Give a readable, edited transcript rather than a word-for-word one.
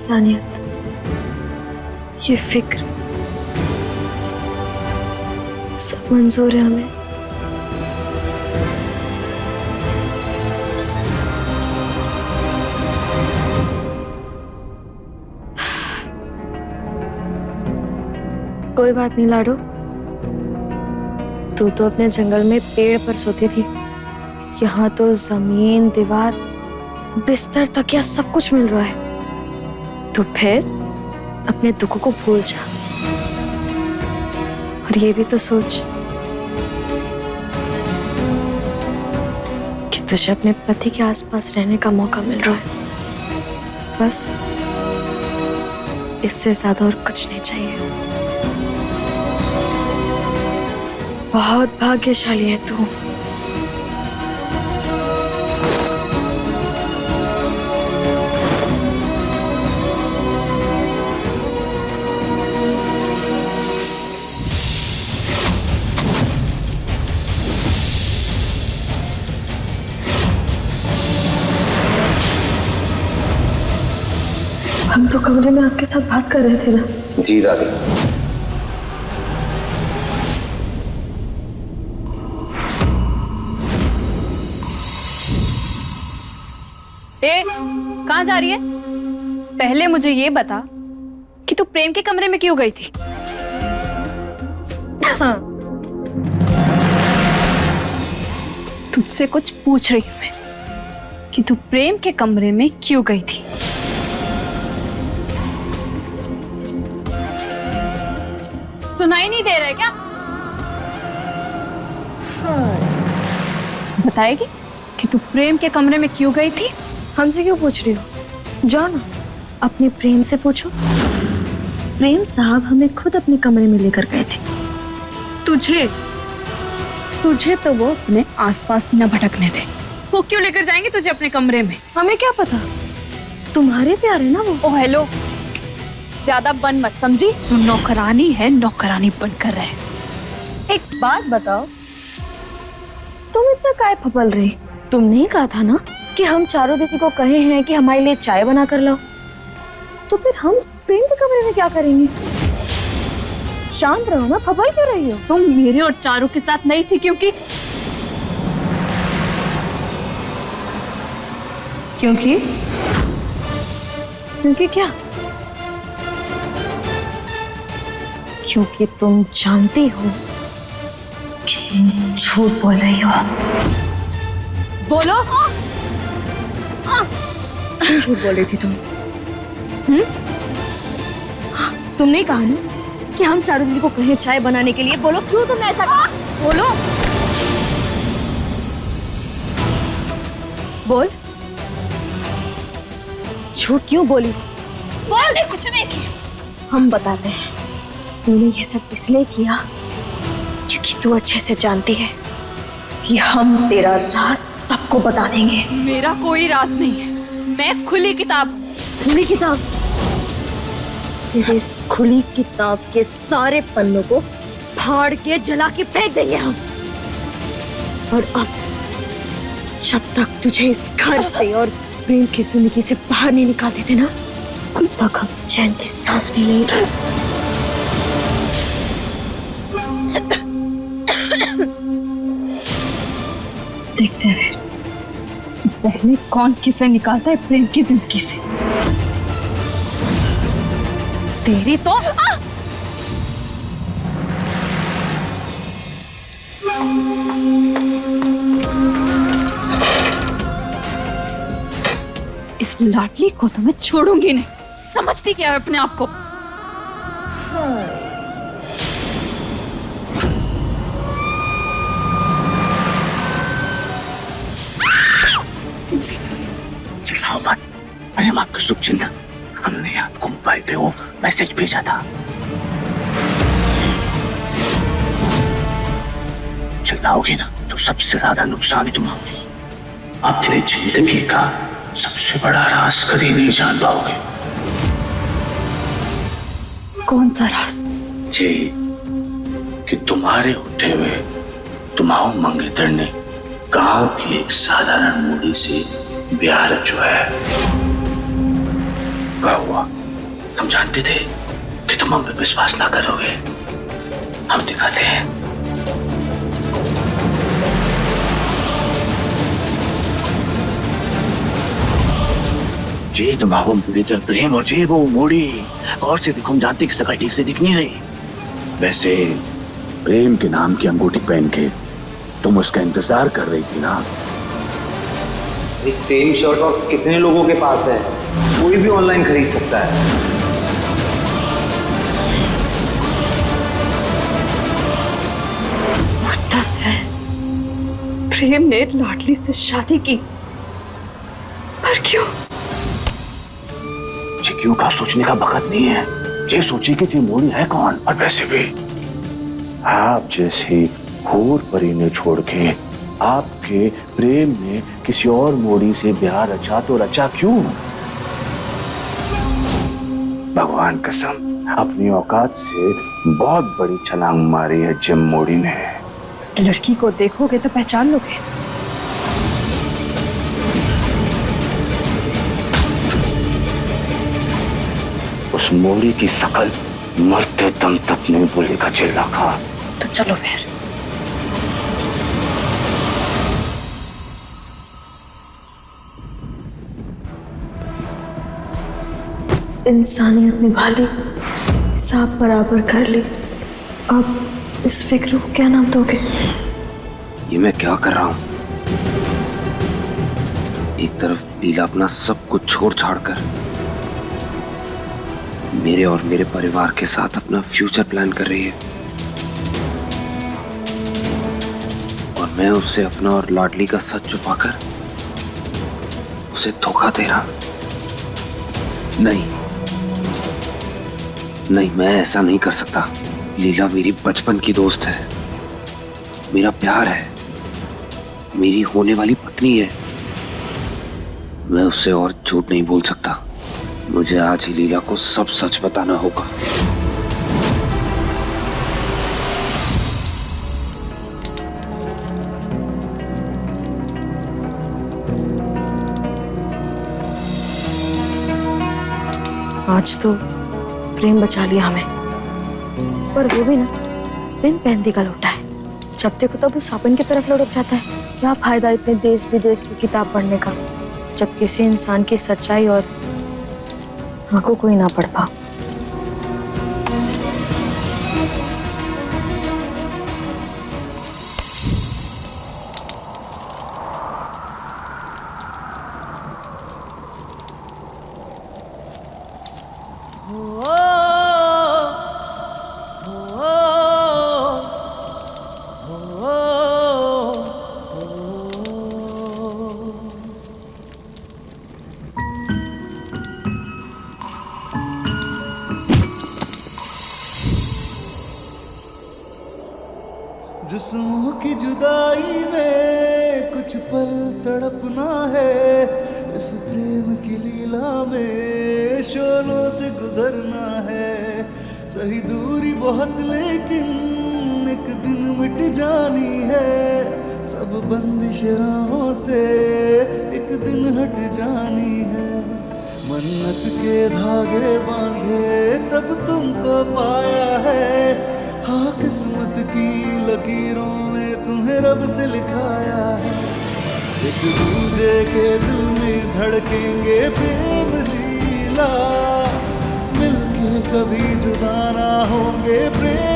इंसानियत, ये फिक्र सब मंजूर है हमें। कोई बात नहीं लाडो, तू तो अपने जंगल में पेड़ पर सोती थी, यहाँ तो जमीन, दीवार, बिस्तर, तकिया सब कुछ मिल रहा है। तो फिर अपने दुखों को भूल जा और ये भी तो सोच कि तुझे अपने पति के आसपास रहने का मौका मिल रहा है। बस इससे ज्यादा और कुछ नहीं चाहिए। बहुत भाग्यशाली है तू। हम तो कमरे में आपके साथ बात कर रहे थे ना? जी दादी। कहाँ जा रही है? पहले मुझे ये बता कि तू प्रेम के कमरे में क्यों गई थी? हाँ। तुझसे कुछ पूछ रही हूँ मैं कि तू प्रेम के कमरे में क्यों गई थी? सुनाई नहीं दे रहा है क्या? बताएगी कि तू प्रेम के कमरे में क्यों गई थी? हमसे क्यों पूछ रही हो? जाओ ना, अपने प्रेम से पूछो। प्रेम साहब हमें खुद अपने कमरे में लेकर गए थे। तुझे तो वो अपने आसपास भी न भटकने थे। वो क्यों लेकर जाएंगे तुझे अपने कमरे में? हमें क्या पता, तुम्हारे प्यार है ना वो। ओ हेलो, ज्यादा बन मत, समझी? तू नौकरानी है, नौकरानी बनकर रहे। एक बात बताओ, तुम इतना काय फपल रही? तुमने ही कहा था ना कि हम चारों दीदी को कहे हैं कि हमारे लिए चाय बना कर लाओ, तो फिर हम प्रेम के कमरे में क्या करेंगे? शांत रहो ना, फपल क्यों रही हो? तुम मेरे और चारों के साथ नहीं थी क्योंकि क्या? क्योंकि तुम जानती हो कि तुम झूठ बोल रही हो। बोलो। क्यों झूठ बोल रही थी तुम? तुमने कहा ना कि हम चारों दीदी को कहें चाय बनाने के लिए। बोलो क्यों तुमने ऐसा कहा? बोलो, बोल, झूठ क्यों बोली? बोल। नहीं, कुछ नहीं किया। हम बताते हैं, तूने ये सब इसलिए किया क्योंकि तू अच्छे से जानती है कि हम तेरा राज सबको बता देंगे। मेरा कोई राज नहीं है, मैं खुली किताब। खुली किताब? तेरे इस खुली किताब के सारे पन्नों को फाड़ के जला के फेंक देंगे हम। और अब जब तक तुझे इस घर से और प्रेम की जिंदगी से बाहर नहीं निकाल देते ना, तब तक हम चैन की सांस नहीं लेंगे। देखते हैं कि पहले कौन किसे निकालता है प्रेम की जिंदगी से। तेरी तो इस लाडली को तो मैं छोड़ूंगी नहीं। समझती क्या है अपने आप को? चिल्लाओ मत, अरे हम आपका शुभ चिंतन। हमने आपको मोबाइल पे वो मैसेज भेजा था। चिल्लाओगे ना तो सबसे ज्यादा नुकसान तुम्हारा। अपनी जिंदगी का सबसे बड़ा राज कभी नहीं जान पाओगे। कौन सा राज? जी, कि तुम्हारे होते हुए तुम्हारे मंगेतर ने गांव की एक साधारण मूडी से ब्याह रचवाया है। क्या हुआ? हम जानते थे कि तुम हम पे विश्वास ना करोगे। हम दिखाते हैं। जे तुम्हारा पवित्र प्रेम और जे वो मोड़ी। और से देखो, हम जानते कि सगाई ठीक से दिख नहीं रही। वैसे प्रेम के नाम की अंगूठी पहन के तुम उसका इंतजार कर रही थी ना? इस सेम शर्ट और कितने लोगों के पास है? कोई भी ऑनलाइन खरीद सकता है। प्रेम ने लाडली से शादी की, पर क्यों? जी क्यों का सोचने का वक्त नहीं है। जे सोची कि जी मोड़ी है कौन। और वैसे भी आप जैसी हूर परी ने छोड़ के आपके प्रेम में किसी और मोड़ी से ब्याह रचा तो रचा क्यों? भगवान कसम, अपनी औकात से बहुत बड़ी छलांग मारी है जिम मोड़ी ने। उस लड़की को देखोगे तो पहचान लोगे। उस मोड़ी की शकल मरते दम तक नहीं भूलेगा चिल्ला खा। तो चलो फिर। इंसानियत निभा ली, हिसाब बराबर कर ली। अब इस फिक्र को क्या नाम दोगे? ये मैं क्या कर रहा हूं? एक तरफ लीला अपना सब कुछ छोड़ छाड़ कर मेरे और मेरे परिवार के साथ अपना फ्यूचर प्लान कर रही है, और मैं उससे अपना और लाडली का सच छुपाकर उसे धोखा दे रहा। नहीं नहीं, मैं ऐसा नहीं कर सकता। लीला मेरी बचपन की दोस्त है, मेरा प्यार है, मेरी होने वाली पत्नी है। मैं उससे और झूठ नहीं बोल सकता। मुझे आज ही लीला को सब सच बताना होगा। आज तो प्रेम बचा लिया हमें, पर वो भी ना बिन पहनती का लौटा है। जब देखो तब उस साबन की तरफ लुढ़क जाता है। क्या फायदा इतने देश विदेश की किताब पढ़ने का, जब किसी इंसान की सच्चाई और आंखों कोई ना पढ़ पा। जिस्मों की जुदाई में कुछ पल तड़पना है, इस प्रेम की लीला में शोलों से गुजरना है। सही दूरी बहुत लेकिन एक दिन मिट जानी है, सब बंदिश राहों से एक दिन हट जानी है। मन्नत के धागे बांधे तब तुमको पाया है, हाँ किस्मत की लकीरों में तुम्हें रब से लिखाया है। एक दूजे के दिल में धड़केंगे प्रेम लीला, मिलके कभी जुदा ना होंगे प्रेम